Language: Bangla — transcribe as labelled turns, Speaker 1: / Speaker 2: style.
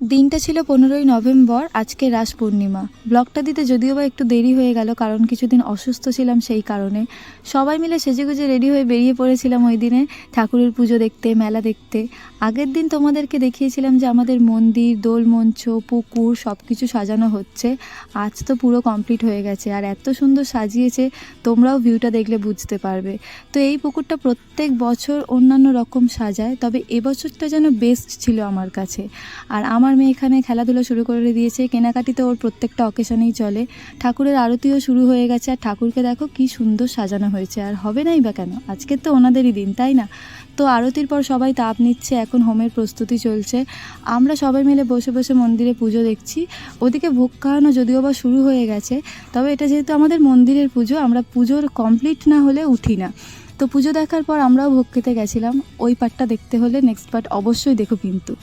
Speaker 1: দিনটা ছিল 15ই নভেম্বর, আজকে রাস পূর্ণিমা। ব্লগটা দিতে যদিও বা একটু দেরি হয়ে গেল, কারণ কিছুদিন অসুস্থ ছিলাম, সেই কারণে। সবাই মিলে সেজেগুজে রেডি হয়ে বেরিয়ে পড়েছিলাম ওই দিনে ঠাকুরের পুজো দেখতে, মেলা দেখতে। আগের দিন তোমাদেরকে দেখিয়েছিলাম যে আমাদের মন্দির, দোল মঞ্চ, পুকুর সব কিছু সাজানো হচ্ছে। আজ তো পুরো কমপ্লিট হয়ে গেছে, আর এত সুন্দর সাজিয়েছে, তোমরাও ভিউটা দেখলে বুঝতে পারবে। তো এই পুকুরটা প্রত্যেক বছর অন্যান্য রকম সাজায়, তবে এবছরটা যেন বেস্ট ছিল আমার কাছে। আর আমার মেয়ে এখানে খেলাধুলা শুরু করে দিয়েছে, কেনাকাটি তো ওর প্রত্যেকটা অকেশনেই চলে। ঠাকুরের আরতিও শুরু হয়ে গেছে, আর ঠাকুরকে দেখো কি সুন্দর সাজানো হয়েছে, আর হবে নাই বা কেন, আজকের তো ওনাদেরই দিন, তাই না? তো আরতির পর সবাই তাপ নিচ্ছে, এখন হোমের প্রস্তুতি চলছে। আমরা সবাই মিলে বসে বসে মন্দিরে পুজো দেখছি। ওদিকে ভোগ খাওয়ানো যদিও বা শুরু হয়ে গেছে, তবে এটা যেহেতু আমাদের মন্দিরের পুজো, আমরা পুজোর কমপ্লিট না হলে উঠি না। তো পুজো দেখার পর আমরাও ভোগ খেতে গেছিলাম। ওই পার্টটা দেখতে হলে নেক্সট পার্ট অবশ্যই দেখো কিন্তু।